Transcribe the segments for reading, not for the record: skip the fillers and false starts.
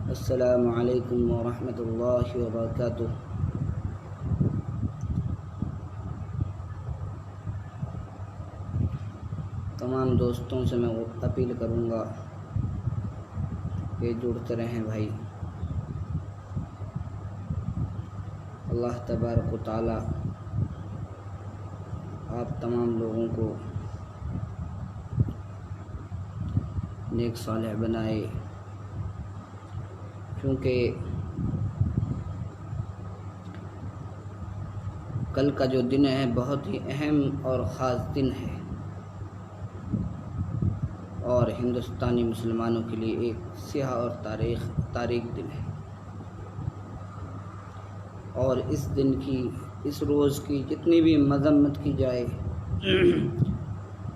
السلام علیکم ورحمۃ اللہ وبرکاتہ۔ تمام دوستوں سے میں اپیل کروں گا کہ جڑتے رہیں بھائی۔ اللہ تبارک و تعالی آپ تمام لوگوں کو نیک صالح بنائے، کیونکہ کل کا جو دن ہے بہت ہی اہم اور خاص دن ہے، اور ہندوستانی مسلمانوں کے لیے ایک سیاہ اور تاریخ دن ہے، اور اس دن کی، اس روز کی جتنی بھی مذمت کی جائے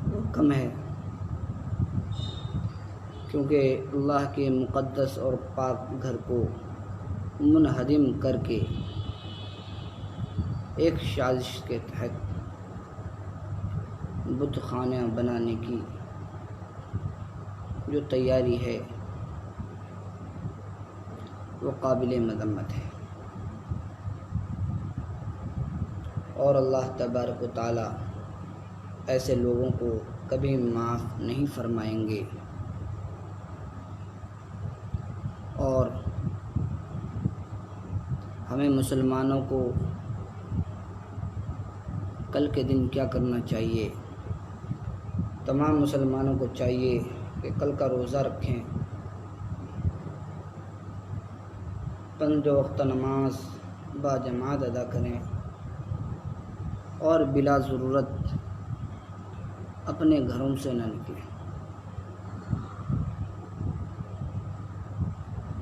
وہ کم ہے، کیونکہ اللہ کے مقدس اور پاک گھر کو منہدم کر کے ایک سازش کے تحت بت خانہ بنانے کی جو تیاری ہے وہ قابل مذمت ہے، اور اللہ تبارک و تعالی ایسے لوگوں کو کبھی معاف نہیں فرمائیں گے۔ اور ہمیں مسلمانوں کو کل کے دن کیا کرنا چاہیے؟ تمام مسلمانوں کو چاہیے کہ کل کا روزہ رکھیں، 5 وقت نماز با جماعت ادا کریں، اور بلا ضرورت اپنے گھروں سے نہ نکلیں۔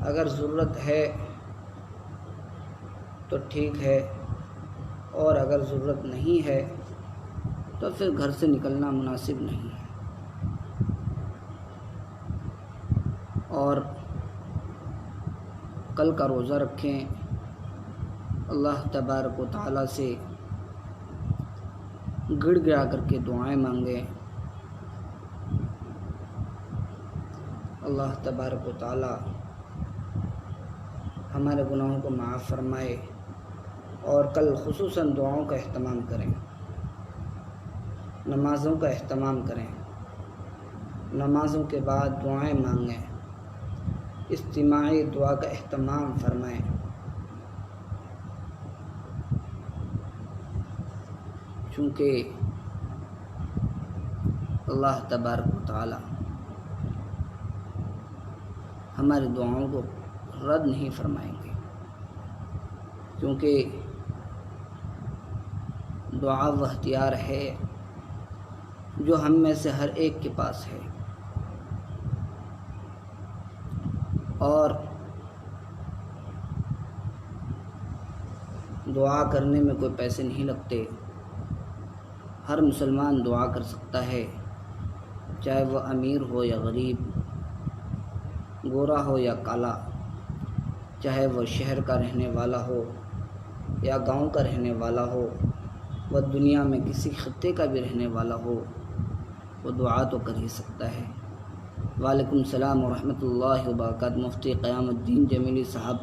اگر ضرورت ہے تو ٹھیک ہے، اور اگر ضرورت نہیں ہے تو پھر گھر سے نکلنا مناسب نہیں ہے۔ اور کل کا روزہ رکھیں، اللہ تبارک و تعالی سے گڑ گڑا کر کے دعائیں مانگیں، اللہ تبارک و تعالی ہمارے گناہوں کو معاف فرمائے، اور کل خصوصاً دعاؤں کا اہتمام کریں، نمازوں کا اہتمام کریں، نمازوں کے بعد دعائیں مانگیں، اجتماعی دعا کا اہتمام فرمائیں، چونکہ اللہ تبارک و تعالی ہماری دعاؤں کو رد نہیں فرمائیں گے، کیونکہ دعا وہ اختیار ہے جو ہم میں سے ہر ایک کے پاس ہے، اور دعا کرنے میں کوئی پیسے نہیں لگتے۔ ہر مسلمان دعا کر سکتا ہے، چاہے وہ امیر ہو یا غریب، گورا ہو یا کالا، چاہے وہ شہر کا رہنے والا ہو یا گاؤں کا رہنے والا ہو، وہ دنیا میں کسی خطے کا بھی رہنے والا ہو، وہ دعا تو کر ہی سکتا ہے۔ وعلیکم السلام ورحمۃ اللہ وبرکاتہ۔ مفتی قیام الدین جمیلی صاحب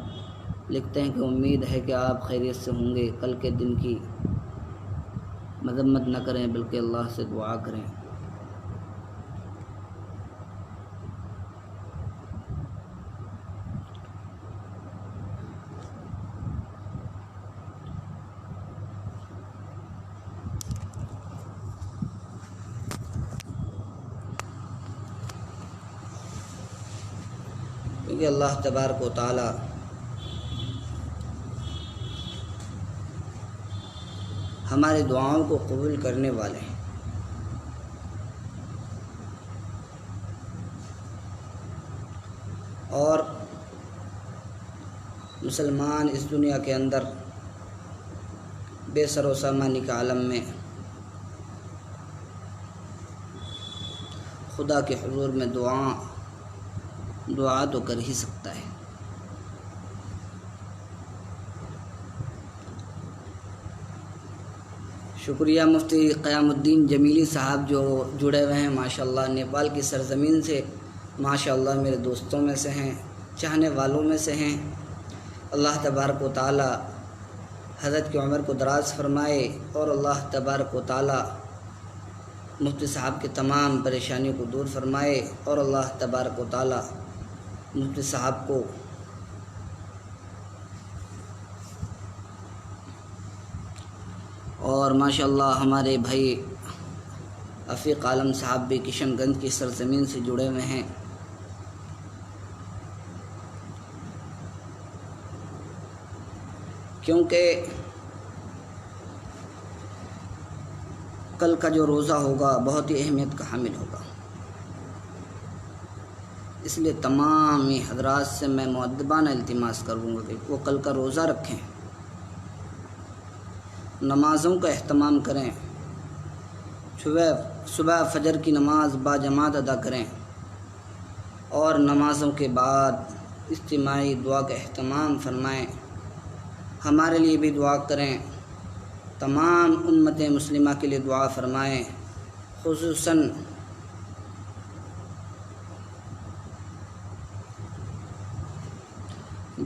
لکھتے ہیں کہ امید ہے کہ آپ خیریت سے ہوں گے، کل کے دن کی مذمت نہ کریں بلکہ اللہ سے دعا کریں۔ کیونکہ اللہ تبارک و تعالی ہماری دعاؤں کو قبول کرنے والے ہیں، اور مسلمان اس دنیا کے اندر بے سر و سامانی کے عالم میں خدا کے حضور میں دعا تو کر ہی سکتا ہے۔ شکریہ مفتی قیام الدین جمیلی صاحب جو جڑے ہوئے ہیں ماشاءاللہ، نیپال کی سرزمین سے ماشاءاللہ میرے دوستوں میں سے ہیں، چاہنے والوں میں سے ہیں۔ اللہ تبارک و تعالی حضرت کی عمر کو دراز فرمائے، اور اللہ تبارک و تعالی مفتی صاحب کے تمام پریشانیوں کو دور فرمائے، اور اللہ تبارک و تعالی مفتی صاحب کو اور ماشاءاللہ ہمارے بھائی عفیق عالم صاحب بھی کشن گنج کی سرزمین سے جڑے ہوئے ہیں۔ کیونکہ کل کا جو روزہ ہوگا بہت ہی اہمیت کا حامل ہوگا، اس لیے تمام حضرات سے میں مؤدبانہ التماس کروں گا کہ وہ کل کا روزہ رکھیں، نمازوں کا اہتمام کریں، صبح فجر کی نماز باجماعت ادا کریں، اور نمازوں کے بعد اجتماعی دعا کا اہتمام فرمائیں۔ ہمارے لیے بھی دعا کریں، تمام امت مسلمہ کے لیے دعا فرمائیں، خصوصاً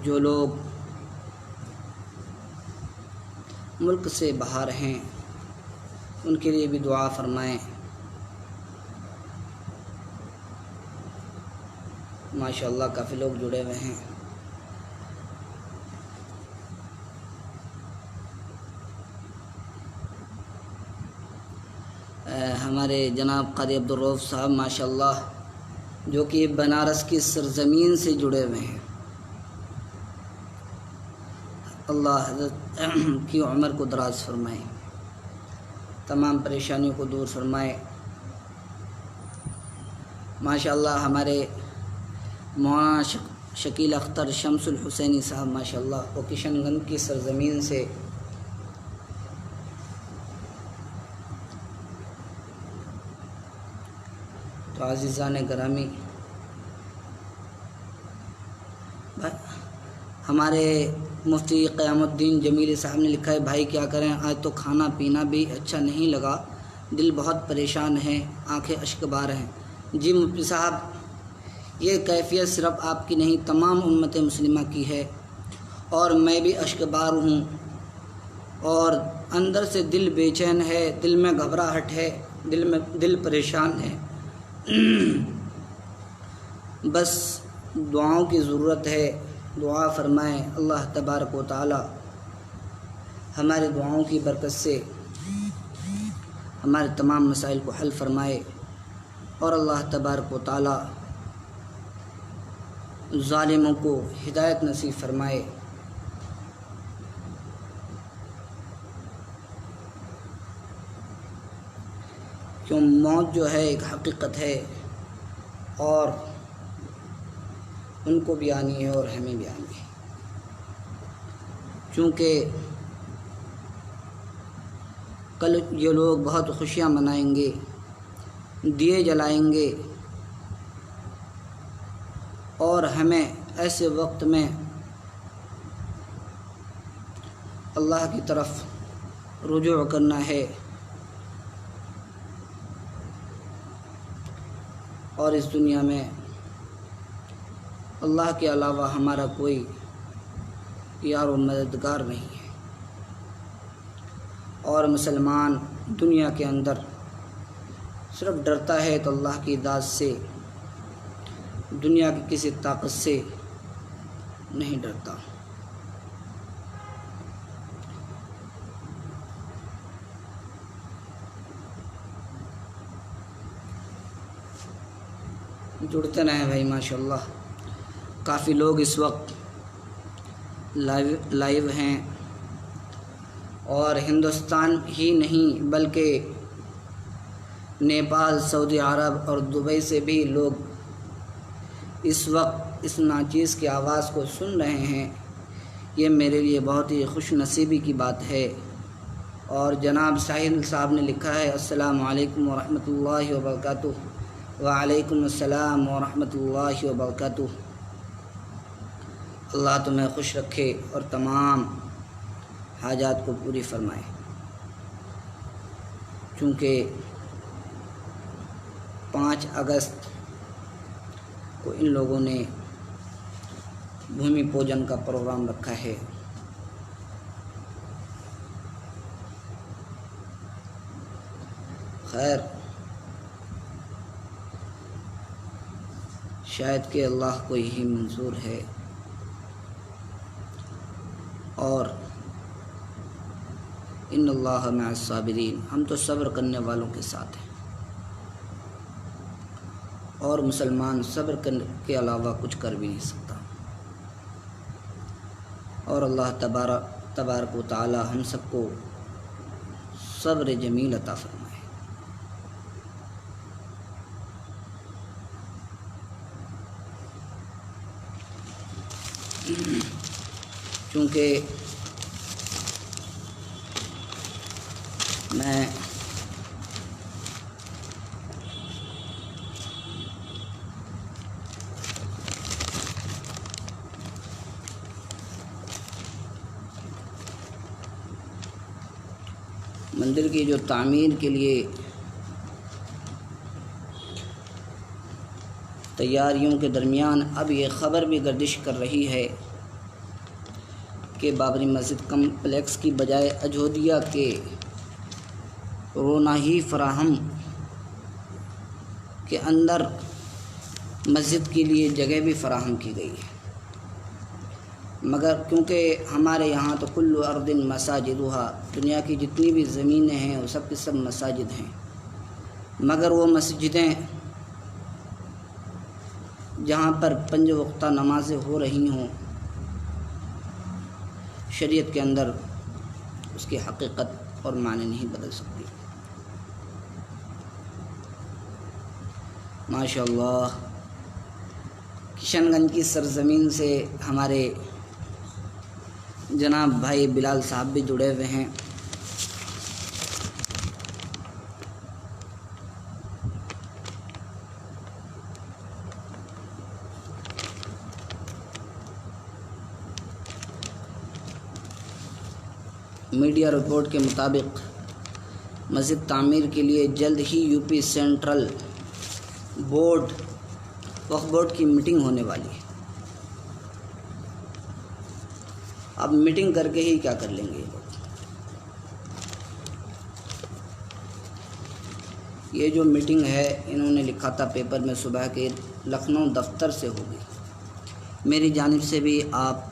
جو لوگ ملک سے باہر ہیں ان کے لیے بھی دعا فرمائیں۔ ماشاءاللہ کافی لوگ جڑے ہوئے ہیں۔ ہمارے جناب قاری عبدالرؤف صاحب ماشاءاللہ جو کہ بنارس کی سرزمین سے جڑے ہوئے ہیں، اللہ حضرت کی عمر کو دراز فرمائے، تمام پریشانیوں کو دور فرمائے۔ ماشاءاللہ ہمارے مولانا شکیل اختر شمس الحسینی صاحب ماشاءاللہ وہ کشن گنج کی سرزمین سے تو عزیزان گرامی، ہمارے مفتی قیام الدین جمیلی صاحب نے لکھا ہے، بھائی کیا کریں، آج تو کھانا پینا بھی اچھا نہیں لگا، دل بہت پریشان ہے، آنکھیں اشک بار ہیں۔ جی مفتی صاحب، یہ کیفیت صرف آپ کی نہیں تمام امت مسلمہ کی ہے، اور میں بھی اشک بار ہوں، اور اندر سے دل بے چین ہے، دل میں گھبراہٹ ہے، دل پریشان ہے۔ بس دعاؤں کی ضرورت ہے، دعا فرمائیں، اللہ تبارک و تعالی ہمارے دعاؤں کی برکت سے ہمارے تمام مسائل کو حل فرمائے، اور اللہ تبارک و تعالی ظالموں کو ہدایت نصیب فرمائے۔ کیوں موت جو ہے ایک حقیقت ہے، اور ان کو بھی آنی ہے اور ہمیں بھی آنی ہے، چونکہ کل یہ لوگ بہت خوشیاں منائیں گے، دیے جلائیں گے، اور ہمیں ایسے وقت میں اللہ کی طرف رجوع کرنا ہے، اور اس دنیا میں اللہ کے علاوہ ہمارا کوئی یار و مددگار نہیں ہے، اور مسلمان دنیا کے اندر صرف ڈرتا ہے تو اللہ کی ذات سے، دنیا کی کسی طاقت سے نہیں ڈرتا۔ جڑتے رہیں بھائی، ماشاءاللہ کافی لوگ اس وقت لائیو ہیں، اور ہندوستان ہی نہیں بلکہ نیپال، سعودی عرب اور دبئی سے بھی لوگ اس وقت اس ناچیز کی آواز کو سن رہے ہیں۔ یہ میرے لیے بہت ہی خوش نصیبی کی بات ہے۔ اور جناب ساحل صاحب نے لکھا ہے، السلام علیکم ورحمۃ اللہ وبرکاتہ۔ وعلیکم السلام ورحمۃ اللہ وبرکاتہ۔ اللہ تمہیں خوش رکھے اور تمام حاجات کو پوری فرمائے، چونکہ 5 اگست کو ان لوگوں نے بھومی پوجن کا پروگرام رکھا ہے۔ خیر، شاید کہ اللہ کو یہی منظور ہے، اور ان اللہ مع الصابرین، ہم تو صبر کرنے والوں کے ساتھ ہیں، اور مسلمان صبر کرنے کے علاوہ کچھ کر بھی نہیں سکتا۔ اور اللہ تبارک و تعالی ہم سب کو صبر جمیل عطا فرمائے۔ چونکہ میں مندر کی جو تعمیر کے لیے تیاریوں کے درمیان اب یہ خبر بھی گردش کر رہی ہے کہ بابری مسجد کمپلیکس کی بجائے اجودھیا کے روناہی فراہم کے اندر مسجد کے لیے جگہ بھی فراہم کی گئی ہے، مگر کیونکہ ہمارے یہاں تو کل ارض مساجدھا، دنیا کی جتنی بھی زمینیں ہیں وہ سب کی سب مساجد ہیں، مگر وہ مسجدیں جہاں پر 5 وقتہ نمازیں ہو رہی ہوں، شریعت کے اندر اس کی حقیقت اور معنی نہیں بدل سکتی۔ ماشاء اللہ، کشن گنج کی سرزمین سے ہمارے جناب بھائی بلال صاحب بھی جڑے ہوئے ہیں۔ میڈیا رپورٹ کے مطابق مسجد تعمیر کے لیے جلد ہی یو پی سینٹرل بورڈ وقف بورڈ کی میٹنگ ہونے والی ہے۔ اب میٹنگ کر کے ہی کیا کر لیں گے یہ لوگ؟ یہ جو میٹنگ ہے انہوں نے لکھا تھا پیپر میں صبح کے لکھنؤ دفتر سے ہوگی۔ میری جانب سے بھی آپ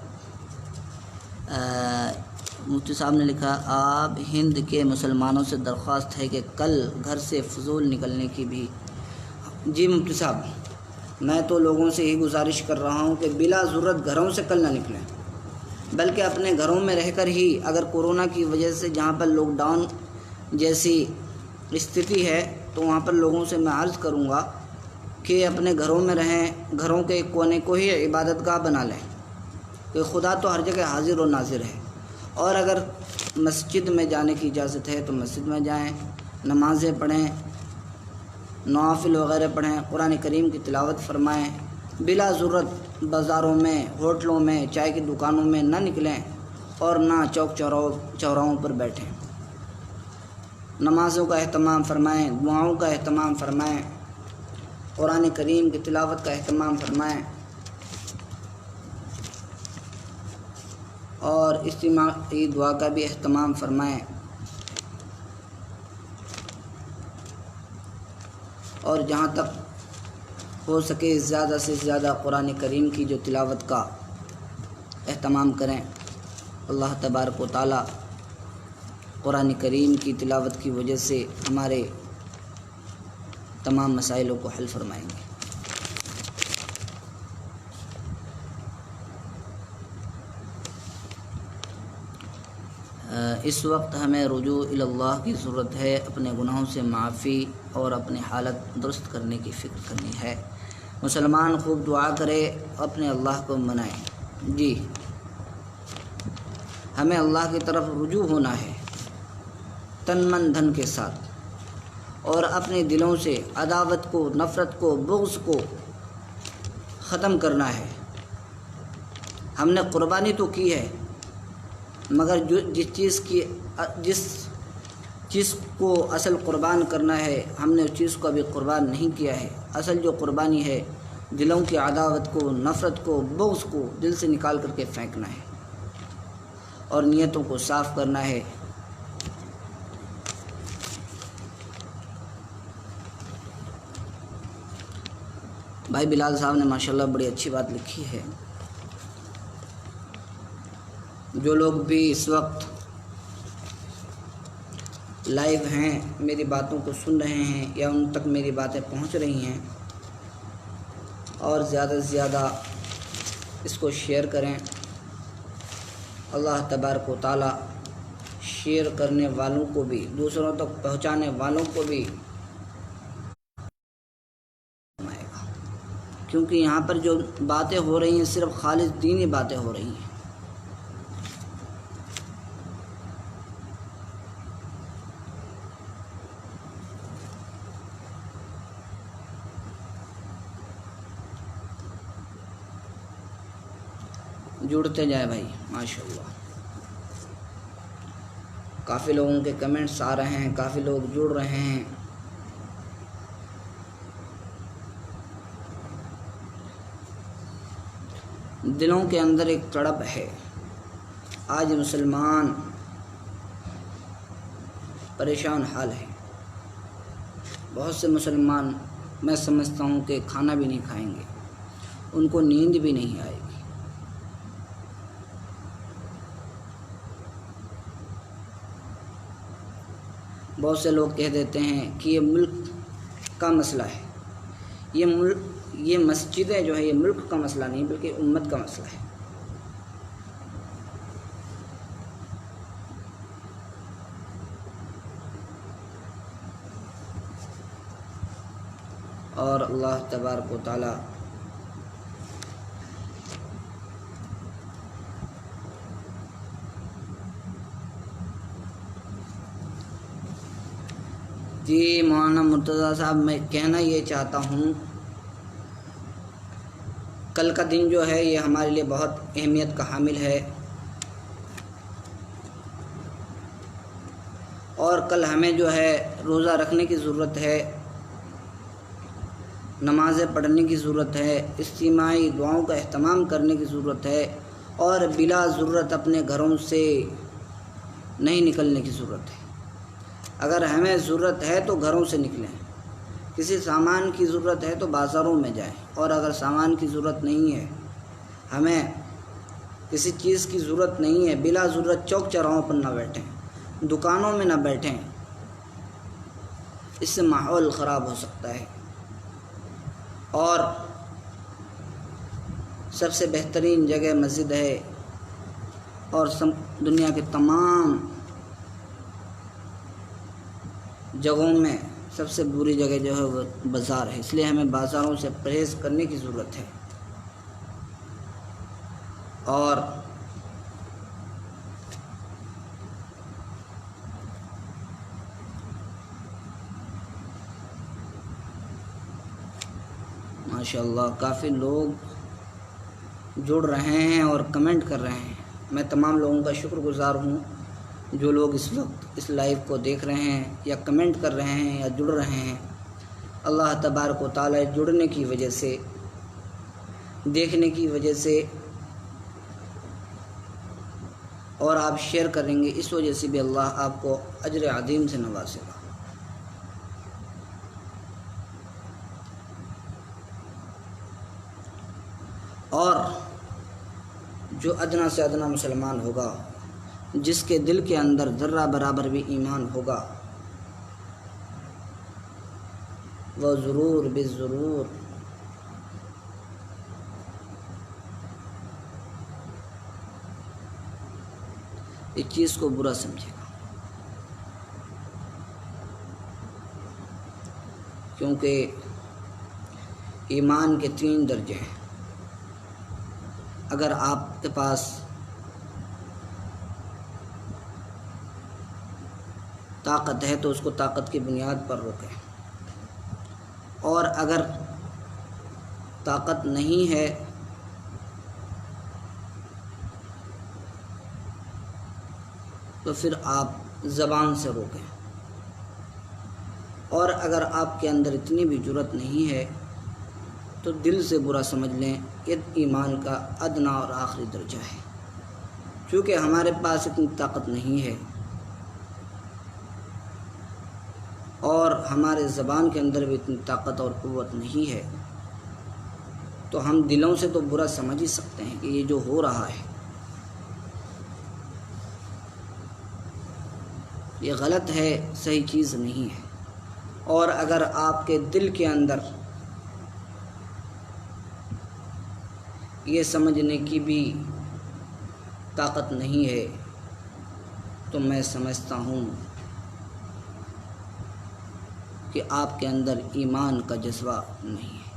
مفتی صاحب نے لکھا، آپ ہند کے مسلمانوں سے درخواست ہے کہ کل گھر سے فضول نکلنے کی بھی۔ جی مفتی صاحب، میں تو لوگوں سے یہی گزارش کر رہا ہوں کہ بلا ضرورت گھروں سے کل نہ نکلیں، بلکہ اپنے گھروں میں رہ کر ہی، اگر کورونا کی وجہ سے جہاں پر لاک ڈاؤن جیسی استھتی ہے تو وہاں پر لوگوں سے میں عرض کروں گا کہ اپنے گھروں میں رہیں، گھروں کے کونے کو ہی عبادت گاہ بنا لیں، کہ خدا تو ہر جگہ حاضر و ناظر ہے۔ اور اگر مسجد میں جانے کی اجازت ہے تو مسجد میں جائیں، نمازیں پڑھیں، نوافل وغیرہ پڑھیں، قرآن کریم کی تلاوت فرمائیں، بلا ضرورت بازاروں میں، ہوٹلوں میں، چائے کی دکانوں میں نہ نکلیں، اور نہ چوک چوراہوں پر بیٹھیں۔ نمازوں کا اہتمام فرمائیں، دعاؤں کا اہتمام فرمائیں، قرآن کریم کی تلاوت کا اہتمام فرمائیں، اور اجتماعی دعا کا بھی اہتمام فرمائیں، اور جہاں تک ہو سکے زیادہ سے زیادہ قرآن کریم کی جو تلاوت کا اہتمام کریں۔ اللہ تبارک و تعالی قرآن کریم کی تلاوت کی وجہ سے ہمارے تمام مسائلوں کو حل فرمائیں گے۔ اس وقت ہمیں رجوع الی اللہ کی ضرورت ہے، اپنے گناہوں سے معافی اور اپنی حالت درست کرنے کی فکر کرنی ہے۔ مسلمان خوب دعا کرے، اپنے اللہ کو منائے۔ جی، ہمیں اللہ کی طرف رجوع ہونا ہے تن من دھن کے ساتھ، اور اپنے دلوں سے عداوت کو، نفرت کو، بغض کو ختم کرنا ہے۔ ہم نے قربانی تو کی ہے، مگر جس چیز کو اصل قربان کرنا ہے، ہم نے اس چیز کو ابھی قربان نہیں کیا ہے۔ اصل جو قربانی ہے دلوں کی عداوت کو، نفرت کو، بغض کو دل سے نکال کر کے پھینکنا ہے اور نیتوں کو صاف کرنا ہے۔ بھائی بلال صاحب نے ماشاءاللہ بڑی اچھی بات لکھی ہے۔ جو لوگ بھی اس وقت لائیو ہیں، میری باتوں کو سن رہے ہیں یا ان تک میری باتیں پہنچ رہی ہیں، اور زیادہ سے زیادہ اس کو شیئر کریں۔ اللہ تبارک و تعالی شیئر کرنے والوں کو بھی، دوسروں تک پہنچانے والوں کو بھی، کیونکہ یہاں پر جو باتیں ہو رہی ہیں صرف خالص دینی باتیں ہو رہی ہیں۔ جڑتے جائے بھائی ماشاءاللہ۔ کافی لوگوں کے کمنٹس آ رہے ہیں، کافی لوگ جڑ رہے ہیں۔ دلوں کے اندر ایک تڑپ ہے۔ آج مسلمان پریشان حال ہے۔ بہت سے مسلمان میں سمجھتا ہوں کہ کھانا بھی نہیں کھائیں گے، ان کو نیند بھی نہیں آئے گی۔ بہت سے لوگ کہہ دیتے ہیں کہ یہ ملک کا مسئلہ ہے، یہ مسجدیں جو ہے یہ ملک کا مسئلہ نہیں بلکہ امت کا مسئلہ ہے۔ اور اللہ تبارک و تعالی جی مولانا مرتضیٰ صاحب، میں کہنا یہ چاہتا ہوں، کل کا دن جو ہے یہ ہمارے لیے بہت اہمیت کا حامل ہے، اور کل ہمیں جو ہے روزہ رکھنے کی ضرورت ہے، نمازیں پڑھنے کی ضرورت ہے، اجتماعی دعاؤں کا اہتمام کرنے کی ضرورت ہے، اور بلا ضرورت اپنے گھروں سے نہیں نکلنے کی ضرورت ہے۔ اگر ہمیں ضرورت ہے تو گھروں سے نکلیں، کسی سامان کی ضرورت ہے تو بازاروں میں جائیں، اور اگر سامان کی ضرورت نہیں ہے، ہمیں کسی چیز کی ضرورت نہیں ہے، بلا ضرورت چوک چوراہوں پر نہ بیٹھیں، دکانوں میں نہ بیٹھیں، اس سے ماحول خراب ہو سکتا ہے۔ اور سب سے بہترین جگہ مسجد ہے، اور دنیا کے تمام جگہوں میں سب سے بری جگہ جو ہے وہ بازار ہے، اس لیے ہمیں بازاروں سے پرہیز کرنے کی ضرورت ہے۔ اور ماشاءاللہ کافی لوگ جڑ رہے ہیں اور کمنٹ کر رہے ہیں۔ میں تمام لوگوں کا شکر گزار ہوں جو لوگ اس وقت اس لائیو کو دیکھ رہے ہیں یا کمنٹ کر رہے ہیں یا جڑ رہے ہیں۔ اللہ تبارک و تعالی جڑنے کی وجہ سے، دیکھنے کی وجہ سے، اور آپ شیئر کریں گے اس وجہ سے بھی اللہ آپ کو اجر عظیم سے نوازے گا۔ اور جو ادنا سے ادنا مسلمان ہوگا، جس کے دل کے اندر ذرہ برابر بھی ایمان ہوگا، وہ ضرور بالضرور اس چیز کو برا سمجھے گا، کیونکہ ایمان کے 3 درجے ہیں۔ اگر آپ کے پاس طاقت ہے تو اس کو طاقت کی بنیاد پر روکیں، اور اگر طاقت نہیں ہے تو پھر آپ زبان سے روکیں، اور اگر آپ کے اندر اتنی بھی جرأت نہیں ہے تو دل سے برا سمجھ لیں، یہ ایمان کا ادنا اور آخری درجہ ہے۔ چونکہ ہمارے پاس اتنی طاقت نہیں ہے اور ہمارے زبان کے اندر بھی اتنی طاقت اور قوت نہیں ہے، تو ہم دلوں سے تو برا سمجھ ہی سکتے ہیں کہ یہ جو ہو رہا ہے یہ غلط ہے، صحیح چیز نہیں ہے۔ اور اگر آپ کے دل کے اندر یہ سمجھنے کی بھی طاقت نہیں ہے تو میں سمجھتا ہوں کہ آپ کے اندر ایمان کا جذبہ نہیں ہے۔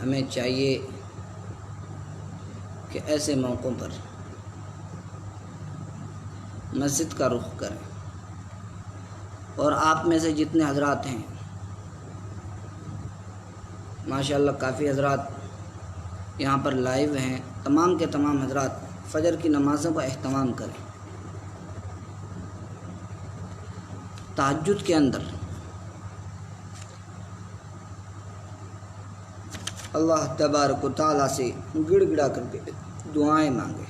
ہمیں چاہیے کہ ایسے موقعوں پر مسجد کا رخ کریں، اور آپ میں سے جتنے حضرات ہیں، ماشاءاللہ کافی حضرات یہاں پر لائیو ہیں، تمام کے تمام حضرات فجر کی نمازوں کا اہتمام کریں۔ تہجد کے اندر اللہ تبارک و تعالیٰ سے گڑ گڑا کر کے دعائیں مانگیں،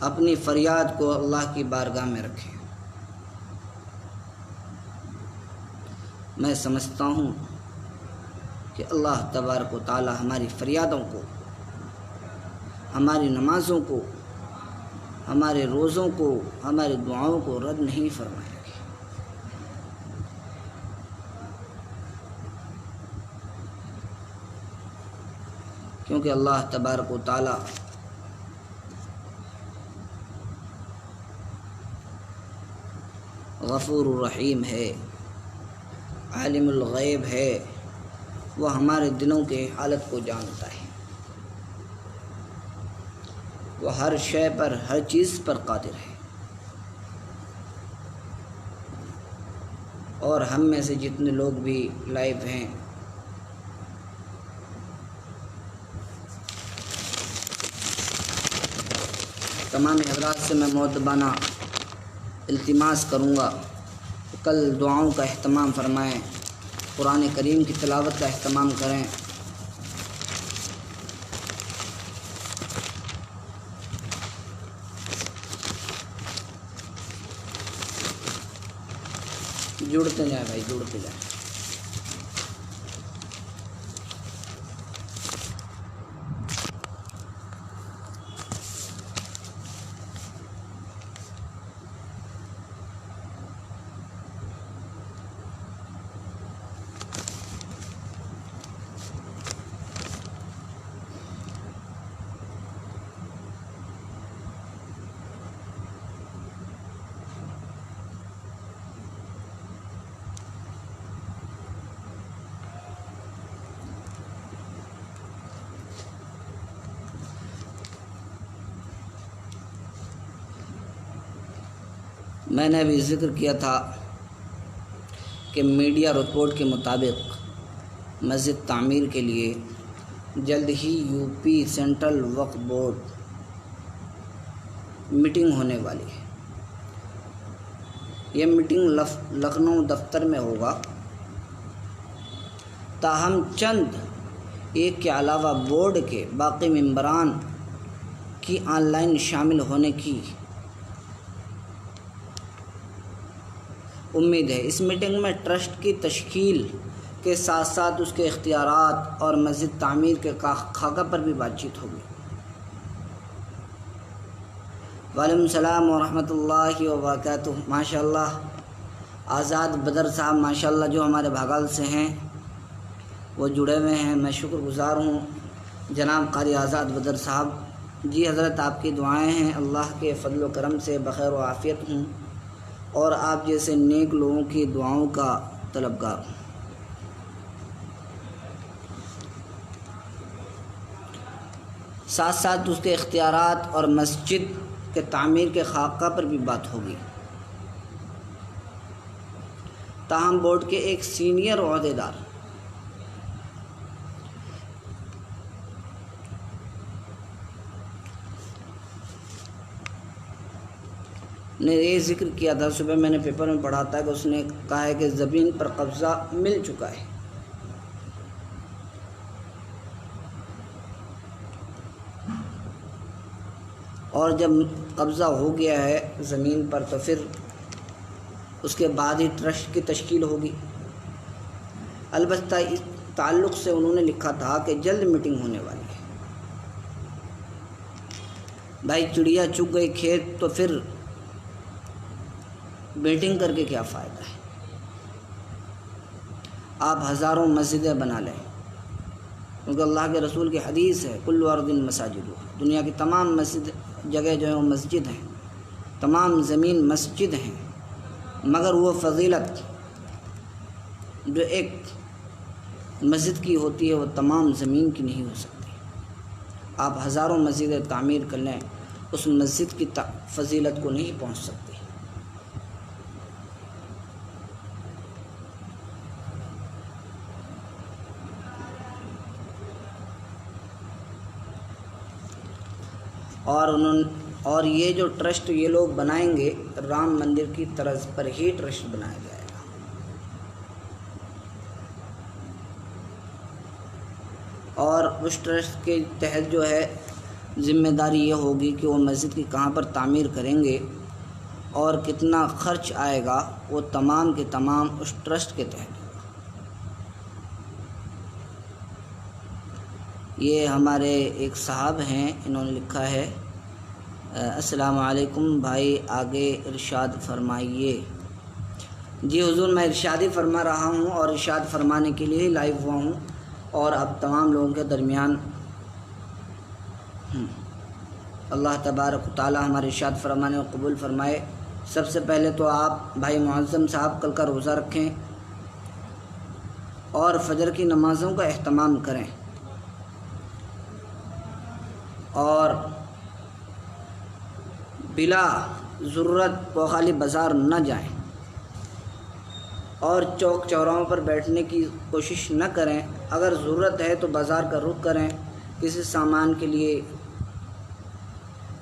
اپنی فریاد کو اللہ کی بارگاہ میں رکھیں۔ میں سمجھتا ہوں کہ اللہ تبارک و تعالیٰ ہماری فریادوں کو، ہماری نمازوں کو، ہمارے روزوں کو، ہماری دعاؤں کو رد نہیں فرمائے گی، کیونکہ اللہ تبارک و تعالیٰ غفور الرحیم ہے، عالم الغیب ہے، وہ ہمارے دلوں کے حالت کو جانتا ہے، وہ ہر شے پر، ہر چیز پر قادر ہے۔ اور ہم میں سے جتنے لوگ بھی لائیو ہیں، تمام حضرات سے میں مؤدبانہ التماس کروں گا کہ کل دعاؤں کا اہتمام فرمائیں، قرآن کریم کی تلاوت کا اہتمام کریں۔ جڑتے جائیں بھائی، جڑتے جائیں۔ میں نے ابھی ذکر کیا تھا کہ میڈیا رپورٹ کے مطابق مسجد تعمیر کے لیے جلد ہی یو پی سینٹرل وقف بورڈ میٹنگ ہونے والی ہے۔ یہ میٹنگ لکھنؤ دفتر میں ہوگا، تاہم چند ایک کے علاوہ بورڈ کے باقی ممبران کی آن لائن شامل ہونے کی امید ہے۔ اس میٹنگ میں ٹرسٹ کی تشکیل کے ساتھ ساتھ اس کے اختیارات اور مسجد تعمیر کے خاکہ پر بھی بات چیت ہوگی۔ وعلیکم السلام ورحمۃ اللہ وبرکاتہ۔ ماشاءاللہ آزاد بدر صاحب ماشاءاللہ جو ہمارے بھاگال سے ہیں وہ جڑے ہوئے ہیں، میں شکر گزار ہوں جناب قاری آزاد بدر صاحب۔ جی حضرت، آپ کی دعائیں ہیں، اللہ کے فضل و کرم سے بخیر و عافیت ہوں اور آپ جیسے نیک لوگوں کی دعاؤں کا طلبگار ہوں۔ ساتھ ساتھ اس کے اختیارات اور مسجد کے تعمیر کے خاکہ پر بھی بات ہوگی۔ تاہم بورڈ کے ایک سینئر عہدیدار نے یہ ذکر کیا تھا، صبح میں نے پیپر میں پڑھا تھا کہ اس نے کہا ہے کہ زمین پر قبضہ مل چکا ہے، اور جب قبضہ ہو گیا ہے زمین پر تو پھر اس کے بعد ہی ٹرسٹ کی تشکیل ہوگی۔ البتہ اس تعلق سے انہوں نے لکھا تھا کہ جلد میٹنگ ہونے والی ہے۔ بھائی چڑیا چگ گئی کھیت تو پھر میٹنگ کر کے کیا فائدہ ہے؟ آپ ہزاروں مسجدیں بنا لیں، کیونکہ اللہ کے رسول کی حدیث ہے کل ارض مساجد، دنیا کی تمام مسجد جگہ جو ہے وہ مسجد ہیں، تمام زمین مسجد ہیں، مگر وہ فضیلت جو ایک مسجد کی ہوتی ہے وہ تمام زمین کی نہیں ہو سکتی۔ آپ ہزاروں مسجدیں تعمیر کر لیں، اس مسجد کی فضیلت کو نہیں پہنچ سکتی۔ اور یہ جو ٹرسٹ یہ لوگ بنائیں گے، رام مندر کی طرز پر ہی ٹرسٹ بنایا جائے گا، اور اس ٹرسٹ کے تحت جو ہے ذمہ داری یہ ہوگی کہ وہ مسجد کی کہاں پر تعمیر کریں گے اور کتنا خرچ آئے گا، وہ تمام کے تمام اس ٹرسٹ کے تحت ہوگا۔ یہ ہمارے ایک صاحب ہیں، انہوں نے لکھا ہے السلام علیکم بھائی، آگے ارشاد فرمائیے۔ جی حضور، میں ارشاد ہی فرما رہا ہوں اور ارشاد فرمانے کے لیے ہی لائیو ہوا ہوں، اور اب تمام لوگوں کے درمیان اللہ تبارک و تعالی ہمارے ارشاد فرمانے کو قبول فرمائے۔ سب سے پہلے تو آپ بھائی معظم صاحب کل کا روزہ رکھیں اور فجر کی نمازوں کا اہتمام کریں، اور بلا ضرورت پوخالی بازار نہ جائیں، اور چوک چوراہوں پر بیٹھنے کی کوشش نہ کریں۔ اگر ضرورت ہے تو بازار کا رخ کریں، کسی سامان کے لیے،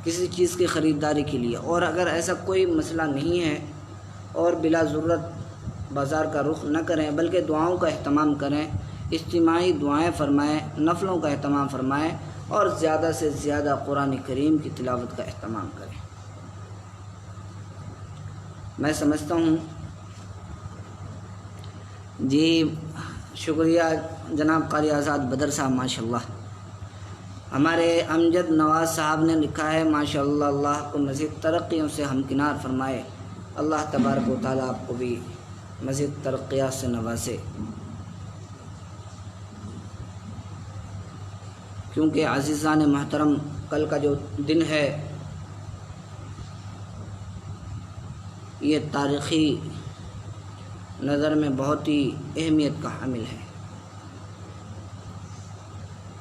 کسی چیز کی خریداری کے لیے، اور اگر ایسا کوئی مسئلہ نہیں ہے اور بلا ضرورت بازار کا رخ نہ کریں، بلکہ دعاؤں کا اہتمام کریں، اجتماعی دعائیں فرمائیں، نفلوں کا اہتمام فرمائیں، اور زیادہ سے زیادہ قرآن کریم کی تلاوت کا اہتمام کریں۔ میں سمجھتا ہوں جی، شکریہ جناب قاری آزاد بدر صاحب، ماشاءاللہ۔ ہمارے امجد نواز صاحب نے لکھا ہے ماشاءاللہ، اللہ کو مزید ترقیوں سے ہمکنار فرمائے، اللہ تبارک و تعالیٰ آپ کو بھی مزید ترقیات سے نوازے، کیونکہ عزیزان محترم کل کا جو دن ہے یہ تاریخی نظر میں بہت ہی اہمیت کا حامل ہے،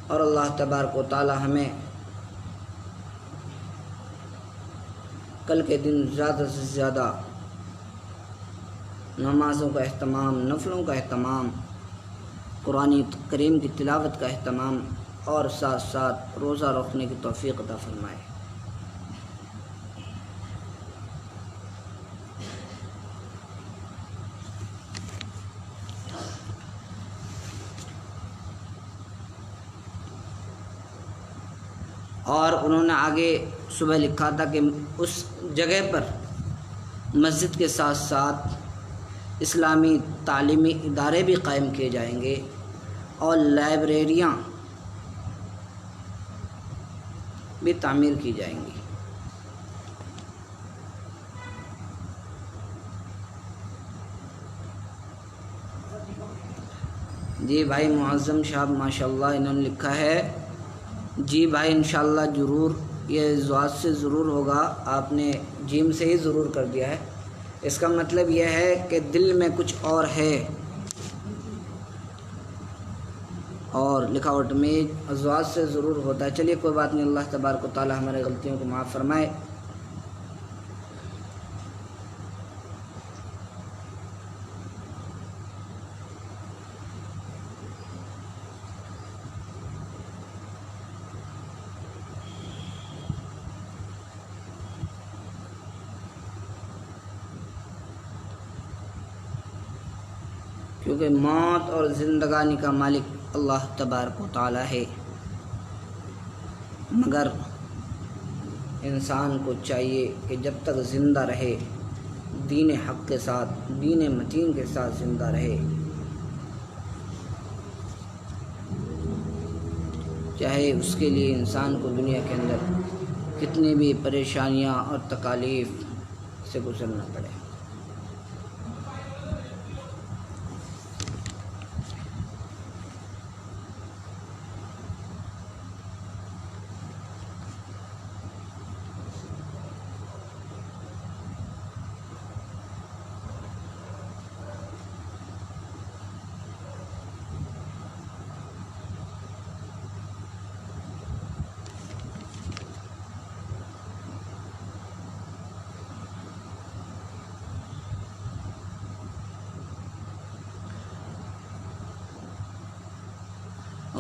اور اللہ تبارک و تعالی ہمیں کل کے دن زیادہ سے زیادہ نمازوں کا اہتمام، نفلوں کا اہتمام، قرآن کریم کی تلاوت کا اہتمام، اور ساتھ ساتھ روزہ رکھنے کی توفیق عطا فرمائے۔ اور انہوں نے آگے صبح لکھا تھا کہ اس جگہ پر مسجد کے ساتھ ساتھ اسلامی تعلیمی ادارے بھی قائم کیے جائیں گے اور لائبریریاں بھی تعمیر کی جائیں گی۔ جی بھائی معظم صاحب ماشاءاللہ، انہوں نے لکھا ہے جی بھائی انشاءاللہ ضرور، یہ ذات سے ضرور ہوگا، آپ نے جیم سے ہی ضرور کر دیا ہے، اس کا مطلب یہ ہے کہ دل میں کچھ اور ہے، اور لکھاوٹ میں ذات سے ضرور ہوتا ہے۔ چلیے کوئی بات نہیں، اللہ تبارک و تعالی ہمارے غلطیوں کو معاف فرمائے۔ کیونکہ موت اور زندگانی کا مالک اللہ تبارک و تعالی ہے، مگر انسان کو چاہیے کہ جب تک زندہ رہے دین حق کے ساتھ، دین متین کے ساتھ زندہ رہے، چاہے اس کے لیے انسان کو دنیا کے اندر کتنی بھی پریشانیاں اور تکالیف سے گزرنا پڑے۔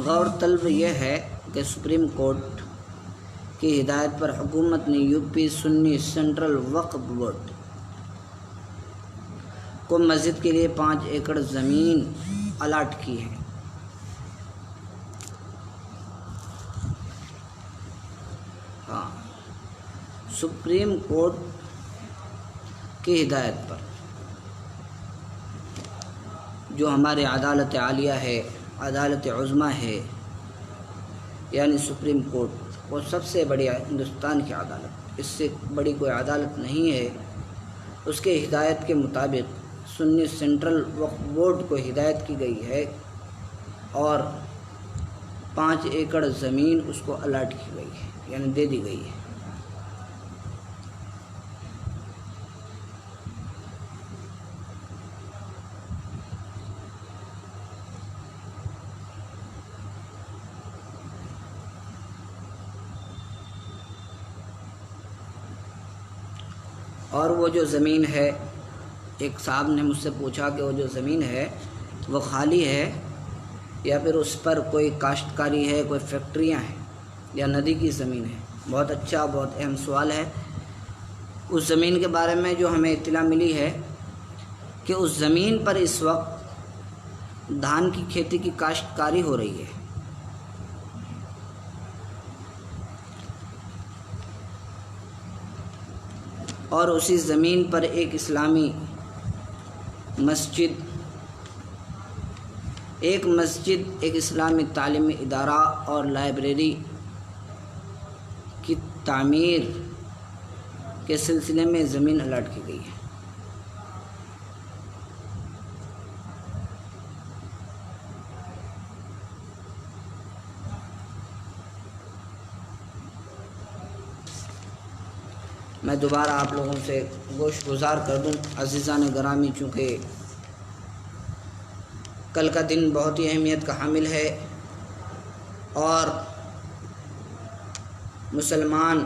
غور طلب یہ ہے کہ سپریم کورٹ کی ہدایت پر حکومت نے یو پی سنی سینٹرل وقف بورڈ کو مسجد کے لیے 5 ایکڑ زمین الاٹ کی ہے۔ ہاں، سپریم کورٹ کی ہدایت پر جو ہمارے عدالت عالیہ ہے، عدالت عظمیٰ ہے، یعنی سپریم کورٹ، وہ سب سے بڑی ہندوستان کی عدالت، اس سے بڑی کوئی عدالت نہیں ہے۔ اس کے ہدایت کے مطابق سنی سینٹرل وقف بورڈ کو ہدایت کی گئی ہے اور 5 ایکڑ زمین اس کو الاٹ کی گئی ہے، یعنی دے دی گئی ہے۔ اور وہ جو زمین ہے، ایک صاحب نے مجھ سے پوچھا کہ وہ جو زمین ہے وہ خالی ہے یا پھر اس پر کوئی کاشتکاری ہے، کوئی فیکٹریاں ہیں یا ندی کی زمین ہے۔ بہت اچھا، بہت اہم سوال ہے۔ اس زمین کے بارے میں جو ہمیں اطلاع ملی ہے کہ اس زمین پر اس وقت دھان کی کھیتی کی کاشتکاری ہو رہی ہے۔ اور اسی زمین پر ایک اسلامی مسجد، ایک اسلامی تعلیمی ادارہ اور لائبریری کی تعمیر کے سلسلے میں زمین الاٹ کی گئی ہے۔ میں دوبارہ آپ لوگوں سے گوش گزار کر دوں عزیزان گرامی، چونکہ کل کا دن بہت ہی اہمیت کا حامل ہے اور مسلمان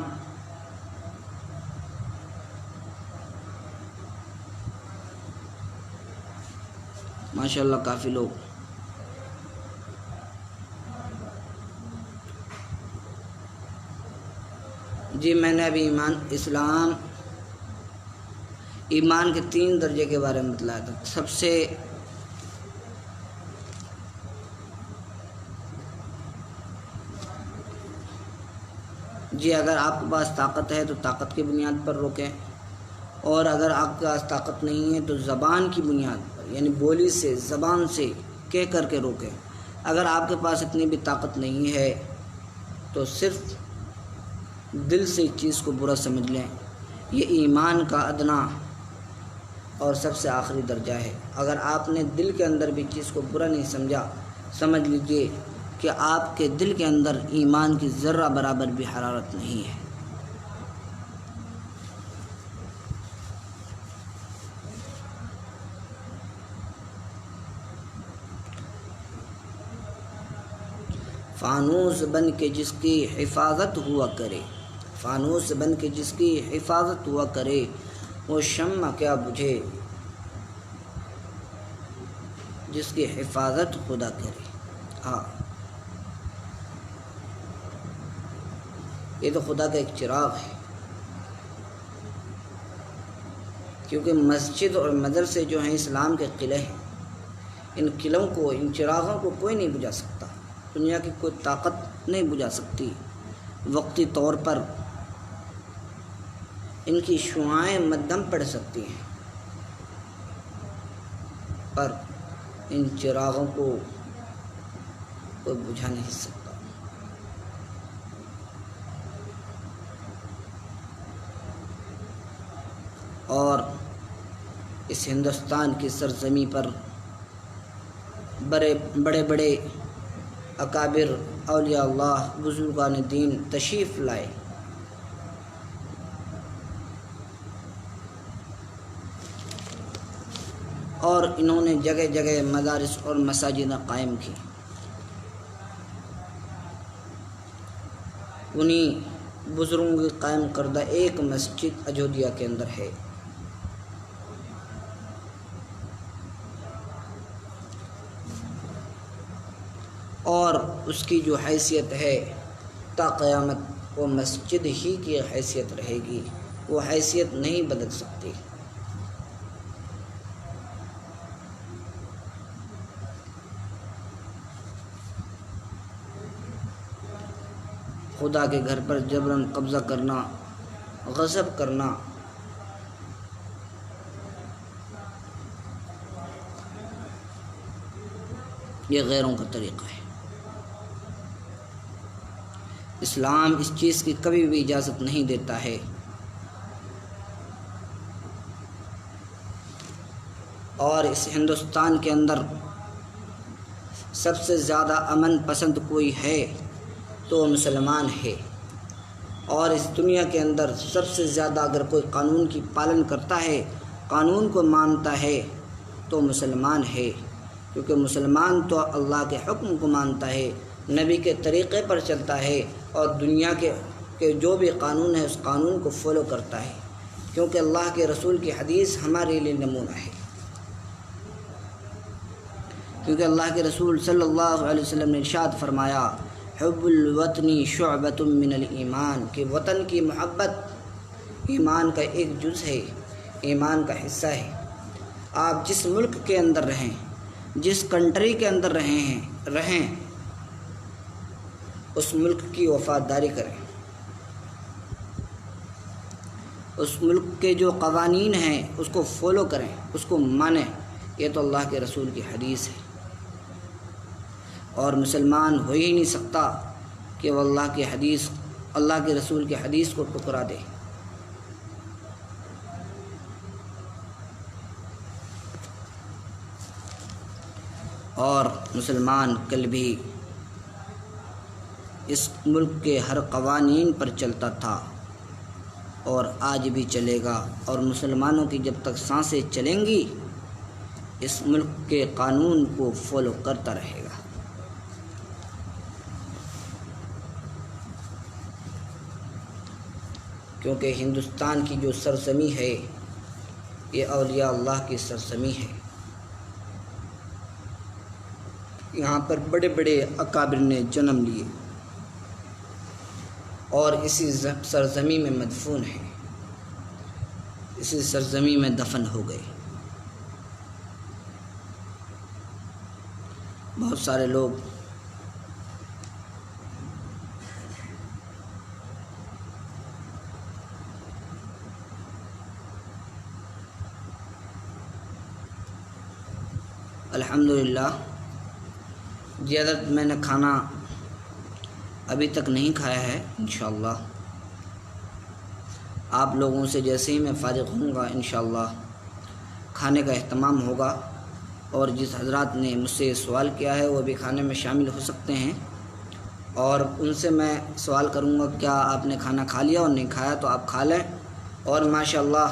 ماشاءاللہ کافی لوگ جی میں نے ابھی ایمان کے 3 درجے کے بارے میں بتلایا تھا۔ سب سے جی اگر آپ کے پاس طاقت ہے تو طاقت کی بنیاد پر روکیں، اور اگر آپ کے پاس طاقت نہیں ہے تو زبان کی بنیاد پر، یعنی بولی سے، زبان سے کہہ کر کے روکیں۔ اگر آپ کے پاس اتنی بھی طاقت نہیں ہے تو صرف دل سے اس چیز کو برا سمجھ لیں۔ یہ ایمان کا ادنا اور سب سے آخری درجہ ہے۔ اگر آپ نے دل کے اندر بھی چیز کو برا نہیں سمجھا، سمجھ لیجئے کہ آپ کے دل کے اندر ایمان کی ذرہ برابر بھی حرارت نہیں ہے۔ فانوس بن کے جس کی حفاظت ہوا کرے، فانوس بن کے جس کی حفاظت ہوا کرے، وہ شمع کیا بجھے جس کی حفاظت خدا کرے۔ ہاں، یہ تو خدا کا ایک چراغ ہے، کیونکہ مسجد اور مدرسے جو ہیں اسلام کے قلعے ہیں، ان قلعوں کو، ان چراغوں کو کوئی نہیں بجھا سکتا، دنیا کی کوئی طاقت نہیں بجھا سکتی۔ وقتی طور پر ان کی شعاعیں مدھم پڑ سکتی ہیں، پر ان چراغوں کو کوئی بجھا نہیں سکتا۔ اور اس ہندوستان کی سرزمین پر بڑے بڑے اکابر اولیاء اللہ، بزرگان دین تشریف لائے، اور انہوں نے جگہ جگہ مدارس اور مساجد قائم کی۔ انہی بزرگوں کی قائم کردہ ایک مسجد اجودھیا کے اندر ہے۔ اور اس کی جو حیثیت ہے تا قیامت وہ مسجد ہی کی حیثیت رہے گی، وہ حیثیت نہیں بدل سکتی۔ خدا کے گھر پر جبراً قبضہ کرنا، غصب کرنا، یہ غیروں کا طریقہ ہے۔ اسلام اس چیز کی کبھی بھی اجازت نہیں دیتا ہے۔ اور اس ہندوستان کے اندر سب سے زیادہ امن پسند کوئی ہے تو مسلمان ہے، اور اس دنیا کے اندر سب سے زیادہ اگر کوئی قانون کی پالن کرتا ہے، قانون کو مانتا ہے تو مسلمان ہے، کیونکہ مسلمان تو اللہ کے حکم کو مانتا ہے، نبی کے طریقے پر چلتا ہے، اور دنیا کے جو بھی قانون ہے اس قانون کو فالو کرتا ہے، کیونکہ اللہ کے رسول کی حدیث ہمارے لیے نمونہ ہے۔ کیونکہ اللہ کے رسول صلی اللہ علیہ وسلم نے ارشاد فرمایا، حب الوطنی شعبۃ من الایمان، کہ وطن کی محبت ایمان کا ایک جز ہے، ایمان کا حصہ ہے۔ آپ جس ملک کے اندر رہیں، جس کنٹری کے اندر رہیں اس ملک کی وفاداری کریں، اس ملک کے جو قوانین ہیں اس کو فالو کریں، اس کو مانیں۔ یہ تو اللہ کے رسول کی حدیث ہے، اور مسلمان ہو ہی نہیں سکتا کہ وہ اللہ کے رسول کی حدیث کو ٹکرا دے۔ اور مسلمان کل بھی اس ملک کے ہر قوانین پر چلتا تھا اور آج بھی چلے گا، اور مسلمانوں کی جب تک سانسیں چلیں گی اس ملک کے قانون کو فالو کرتا رہے گا۔ کیونکہ ہندوستان کی جو سرزمین ہے یہ اولیاء اللہ کی سرزمین ہے، یہاں پر بڑے بڑے اکابر نے جنم لیے اور اسی سرزمین میں مدفون ہیں، اسی سرزمین میں دفن ہو گئے۔ بہت سارے لوگ الحمدللہ جی حضرت میں نے کھانا ابھی تک نہیں کھایا ہے، انشاءاللہ آپ لوگوں سے جیسے ہی میں فارغ ہوں گا انشاءاللہ کھانے کا اہتمام ہوگا، اور جس حضرات نے مجھ سے سوال کیا ہے وہ بھی کھانے میں شامل ہو سکتے ہیں، اور ان سے میں سوال کروں گا کیا آپ نے کھانا کھا لیا، اور نہیں کھایا تو آپ کھا لیں۔ اور ماشاءاللہ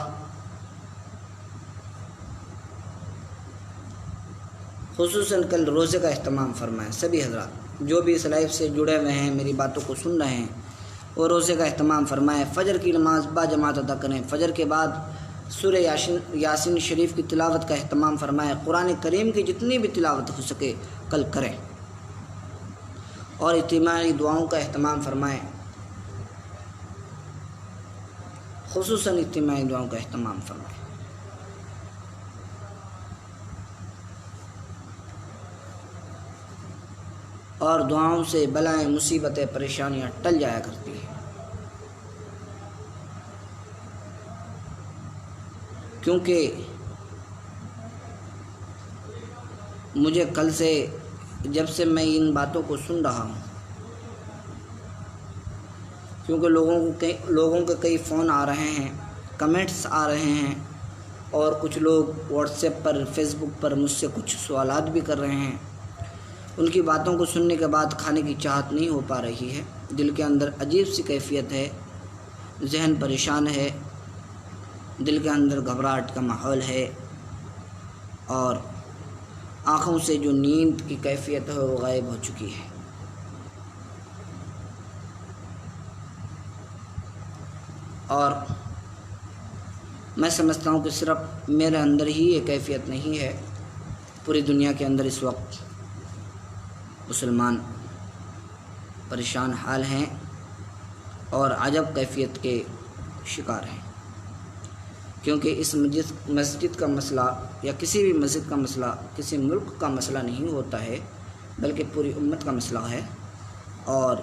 خصوصاً کل روزے کا اہتمام فرمائیں، سبھی حضرات جو بھی اس لائف سے جڑے ہوئے ہیں میری باتوں کو سن رہے ہیں وہ روزے کا اہتمام فرمائیں، فجر کی نماز با جماعت ادا کریں، فجر کے بعد سورہ یاسین شریف کی تلاوت کا اہتمام فرمائیں، قرآن کریم کی جتنی بھی تلاوت ہو سکے کل کریں، اور اجتماعی دعاؤں کا اہتمام فرمائیں، خصوصاً اجتماعی دعاؤں کا اہتمام فرمائیں۔ اور دعاؤں سے بلائیں مصیبتیں پریشانیاں ٹل جایا کرتی ہیں، کیونکہ مجھے کل سے جب سے میں ان باتوں کو سن رہا ہوں، کیونکہ لوگوں کے کئی فون آ رہے ہیں، کمنٹس آ رہے ہیں، اور کچھ لوگ واٹس ایپ پر فیس بک پر مجھ سے کچھ سوالات بھی کر رہے ہیں۔ ان کی باتوں کو سننے کے بعد کھانے کی چاہت نہیں ہو پا رہی ہے، دل کے اندر عجیب سی کیفیت ہے، ذہن پریشان ہے، دل کے اندر گھبراہٹ کا ماحول ہے، اور آنکھوں سے جو نیند کی کیفیت ہے وہ غائب ہو چکی ہے۔ اور میں سمجھتا ہوں کہ صرف میرے اندر ہی یہ کیفیت نہیں ہے، پوری دنیا کے اندر اس وقت مسلمان پریشان حال ہیں اور عجب کیفیت کے شکار ہیں، کیونکہ اس مسجد کا مسئلہ یا کسی بھی مسجد کا مسئلہ کسی ملک کا مسئلہ نہیں ہوتا ہے، بلکہ پوری امت کا مسئلہ ہے۔ اور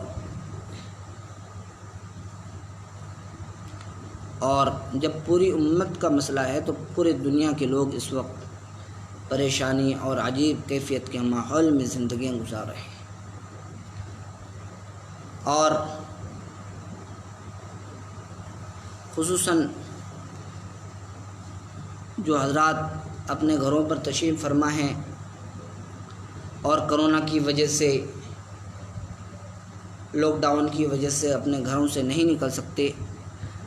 جب پوری امت کا مسئلہ ہے تو پورے دنیا کے لوگ اس وقت پریشانی اور عجیب کیفیت کے ماحول میں زندگیاں گزار رہے ہیں۔ اور خصوصاً جو حضرات اپنے گھروں پر تشریف فرما ہیں اور کرونا کی وجہ سے، لاک ڈاؤن کی وجہ سے اپنے گھروں سے نہیں نکل سکتے،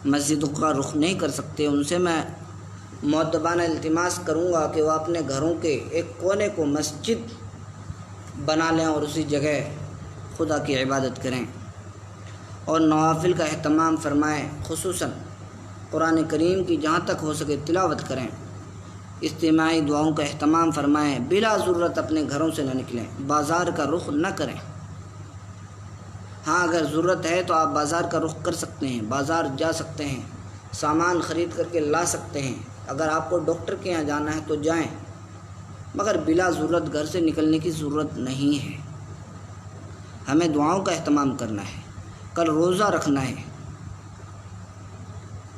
مسجدوں کا رخ نہیں کر سکتے، ان سے میں مؤدبانہ التماس کروں گا کہ وہ اپنے گھروں کے ایک کونے کو مسجد بنا لیں اور اسی جگہ خدا کی عبادت کریں اور نوافل کا اہتمام فرمائیں، خصوصاً قرآن کریم کی جہاں تک ہو سکے تلاوت کریں، اجتماعی دعاؤں کا اہتمام فرمائیں، بلا ضرورت اپنے گھروں سے نہ نکلیں، بازار کا رخ نہ کریں۔ ہاں اگر ضرورت ہے تو آپ بازار کا رخ کر سکتے ہیں، بازار جا سکتے ہیں، سامان خرید کر کے لا سکتے ہیں، اگر آپ کو ڈاکٹر کے یہاں جانا ہے تو جائیں، مگر بلا ضرورت گھر سے نکلنے کی ضرورت نہیں ہے۔ ہمیں دعاؤں کا اہتمام کرنا ہے، کل روزہ رکھنا ہے،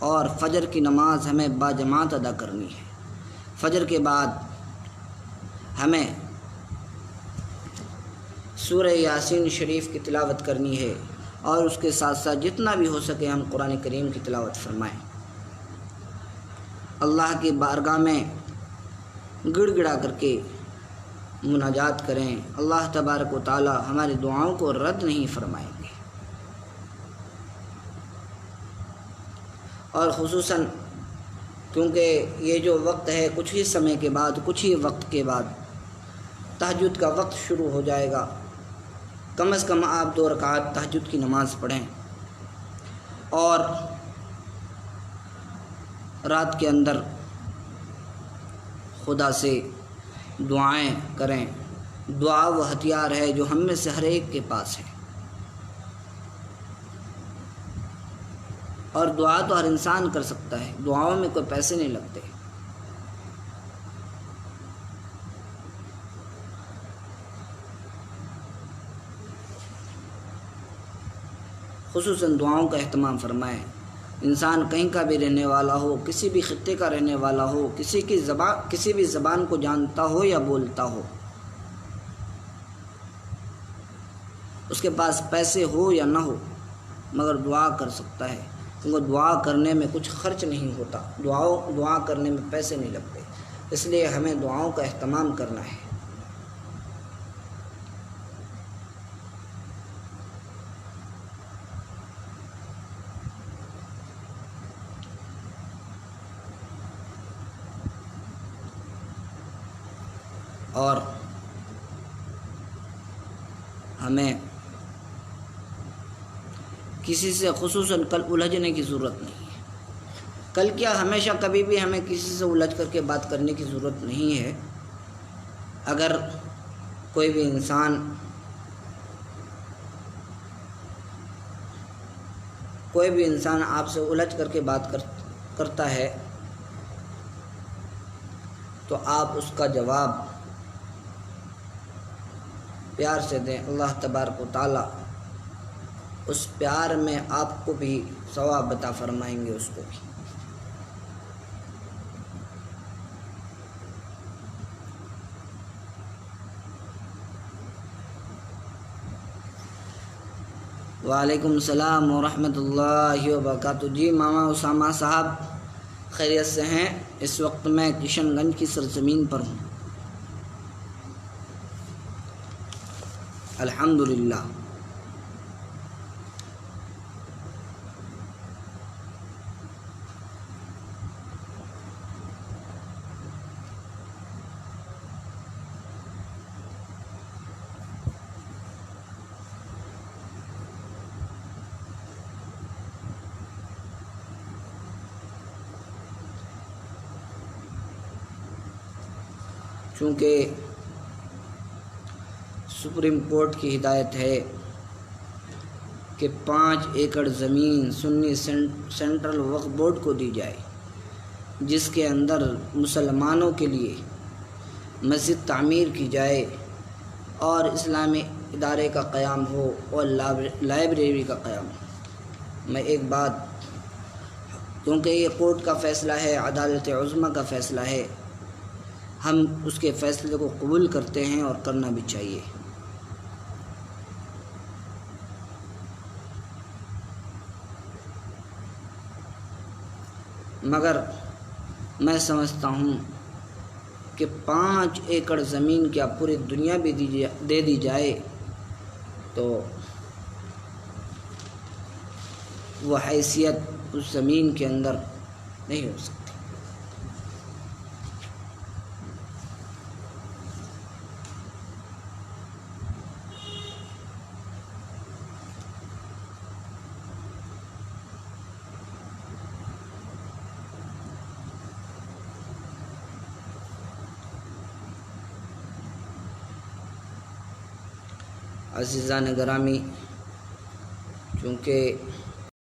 اور فجر کی نماز ہمیں باجماعت ادا کرنی ہے۔ فجر کے بعد ہمیں سورہ یاسین شریف کی تلاوت کرنی ہے، اور اس کے ساتھ ساتھ جتنا بھی ہو سکے ہم قرآن کریم کی تلاوت فرمائیں، اللہ کی بارگاہ میں گڑ گڑا کر کے مناجات کریں، اللہ تبارک و تعالی ہماری دعاؤں کو رد نہیں فرمائیں گے۔ اور خصوصاً کیونکہ یہ جو وقت ہے کچھ ہی سمے کے بعد، کچھ ہی وقت کے بعد تہجد کا وقت شروع ہو جائے گا، کم از کم آپ 2 رکعت تہجد کی نماز پڑھیں، اور رات کے اندر خدا سے دعائیں کریں۔ دعا وہ ہتھیار ہے جو ہم میں سے ہر ایک کے پاس ہے، اور دعا تو ہر انسان کر سکتا ہے، دعاؤں میں کوئی پیسے نہیں لگتے۔ خصوصاً دعاؤں کا اہتمام فرمائیں۔ انسان کہیں کا بھی رہنے والا ہو، کسی بھی خطے کا رہنے والا ہو، کسی بھی زبان کو جانتا ہو یا بولتا ہو، اس کے پاس پیسے ہو یا نہ ہو، مگر دعا کر سکتا ہے، کیونکہ دعا کرنے میں کچھ خرچ نہیں ہوتا، دعا کرنے میں پیسے نہیں لگتے، اس لیے ہمیں دعاؤں کا اہتمام کرنا ہے۔ اور ہمیں کسی سے خصوصاً کل الجھنے کی ضرورت نہیں ہے، کل کیا ہمیشہ کبھی بھی ہمیں کسی سے الجھ کر کے بات کرنے کی ضرورت نہیں ہے۔ اگر کوئی بھی انسان آپ سے الجھ کر کے بات کرتا ہے تو آپ اس کا جواب پیار سے دیں، اللہ تبارک و تعالیٰ اس پیار میں آپ کو بھی ثواب عطا فرمائیں گے، اس کو بھی۔ وعلیکم السلام ورحمۃ اللہ وبرکاتہ۔ جی ماما اسامہ صاحب خیریت سے ہیں؟ اس وقت میں کشن گنج کی سرزمین پر ہوں، الحمدللہ۔ چونکہ سپریم کورٹ کی ہدایت ہے کہ 5 ایکڑ زمین سنی سینٹرل وقف بورڈ کو دی جائے، جس کے اندر مسلمانوں کے لیے مسجد تعمیر کی جائے اور اسلامی ادارے کا قیام ہو اور لائبریری کا قیام ہو۔ میں ایک بات، کیونکہ یہ کورٹ کا فیصلہ ہے، عدالت عظمیٰ کا فیصلہ ہے، ہم اس کے فیصلے کو قبول کرتے ہیں اور کرنا بھی چاہیے۔ مگر میں سمجھتا ہوں کہ 5 ایکڑ زمین کیا پوری دنیا بھی دے دی جائے تو وہ حیثیت اس زمین کے اندر نہیں ہو سکتی۔ عزیزان گرامی، چونکہ